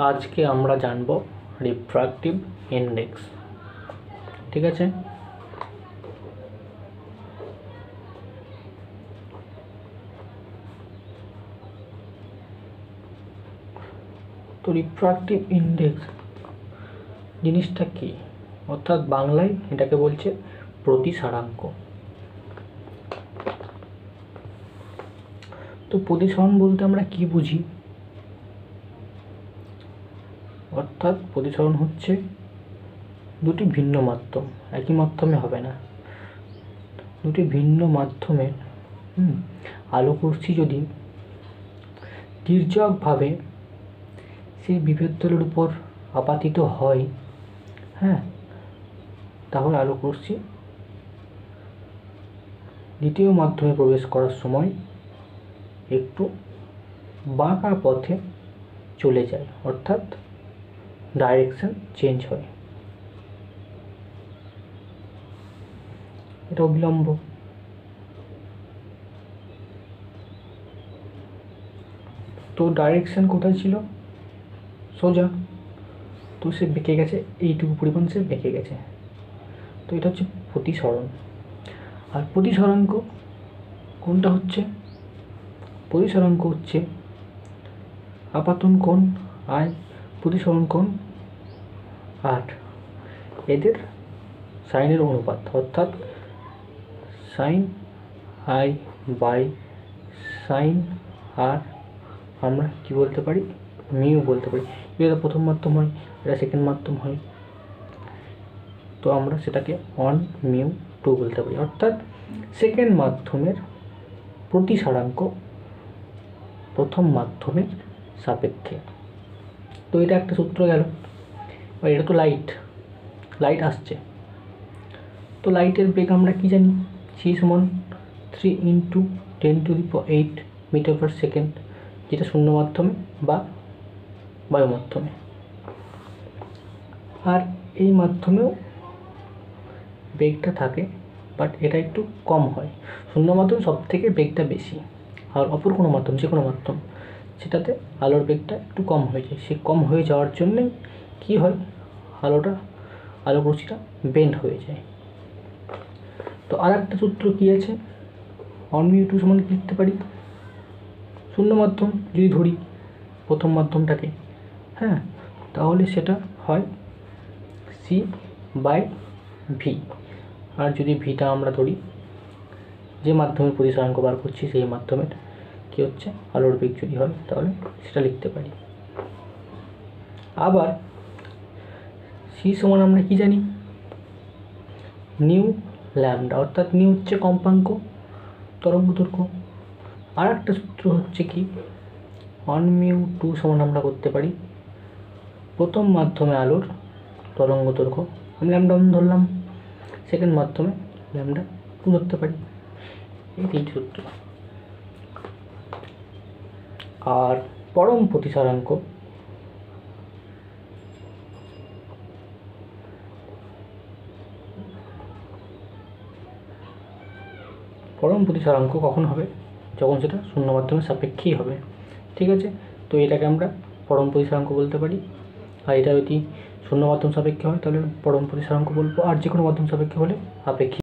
আজকে আমরা জানব রিফ্র্যাক্টিভ ইন্ডেক্স। ঠিক আছে, তো রিফ্র্যাক্টিভ ইন্ডেক্স জিনিসটা কি, অর্থাৎ বাংলায় এটাকে বলছে প্রতিসরাঙ্ক। তো প্রতিসরণ বলতে আমরা কি বুঝি? অর্থাৎ প্রতিসরণ হচ্ছে দুটি ভিন্ন মাধ্যম, একই মাধ্যমে হবে না, দুটি ভিন্ন মাধ্যমের আলোকরশ্মি যদি তির্যকভাবে সেই বিভেদ তলের উপর আপাতিত হয়, তাহলে আলোকরশ্মি দ্বিতীয় মাধ্যমে প্রবেশ করার সময় একটু বাঁকা পথে চলে যায়, অর্থাৎ ডাইরেকশন চেঞ্জ হয়। এটা অবিলম্ব। তো ডাইরেকশন কোথায় ছিল? সোজা। তো সে বেঁকে গেছে, এইটুকু পরিমাণ সে বেঁকে গেছে। তো এটা হচ্ছে প্রতিসরণ। আর প্রতিসরাঙ্ক কোনটা হচ্ছে? প্রতিসরাঙ্ক হচ্ছে আপাতন কোণ আই, প্রতিসরণ কোণ আর এদের সাইনের অনুপাত, অর্থাৎ সাইন আই বাই সাইন আর আমরা কি বলতে পারি? মিউ বলতে পারি। এটা প্রথম মাধ্যম হয়, এটা সেকেন্ড মাধ্যম হয়, তো আমরা সেটাকে 1 মিউ 2 বলতে পারি। অর্থাৎ সেকেন্ড মাধ্যমের প্রতিসরাঙ্ক প্রথম মাধ্যমের সাপেক্ষে। তো এটা একটা সূত্র গেল। আর এটা তো লাইট আসছে, তো লাইটের বেগ আমরা কি জানি? c সমান 3 × 10⁸ মিটার পার সেকেন্ড, যেটা শূন্য মাধ্যমে বা বায়ু মাধ্যমে। আর এই মাধ্যমেও বেগটা থাকে, বাট এটা একটু কম হয়। শূন্য মাধ্যম সব থেকে বেগটা বেশি, আর অপর কোনো মাধ্যম, যে কোনো মাধ্যম, সেটাতে আলোর বেগটা একটু কম হয়ে যায়। সে কম হয়ে যাওয়ার জন্যে কি হয়? আলোকরশ্মিটা বেন্ড হয়ে যায়। তো আর একটা সূত্র কি আছে? 1 মিউ 2 সমান কি লিখতে পারি? শূন্য মাধ্যম যদি ধরি প্রথম মাধ্যমটাকে, তাহলে সেটা হয় c/v। আর যদি ভিটা আমরা ধরি, যে মাধ্যমের প্রতিসরাঙ্ক বার করছি সেই মাধ্যমের কি হচ্ছে আলোর বেগ যদি হয়, তাহলে সেটা লিখতে পারি। আবার c সমান আমরা কি জানি? নিউ ল্যামডা, অর্থাৎ নিউ হচ্ছে কম্পাঙ্ক তরঙ্গ দৈর্ঘ্য। আর একটা সূত্র হচ্ছে কি? 1 মিউ 2 সমান আমরা করতে পারি প্রথম মাধ্যমে আলোর তরঙ্গ দৈর্ঘ্য, আমি ল্যামডা 1 ধরলাম, সেকেন্ড মাধ্যমে ল্যামডা 2 ধরতে পারি। এই তিনটি সূত্র। আর পরম প্রতিসরাঙ্ক কখন হবে? যখন সেটা শূন্য মাধ্যমের সাপেক্ষেই হবে। ঠিক আছে, তো এটাকে আমরা পরম প্রতিসরাঙ্ক বলতে পারি। আর এটা যদি শূন্য মাধ্যম সাপেক্ষে হয় তাহলে পরম প্রতিসরাঙ্ক বলবো, আর যে কোনো মাধ্যম সাপেক্ষে হলে আপেক্ষিক।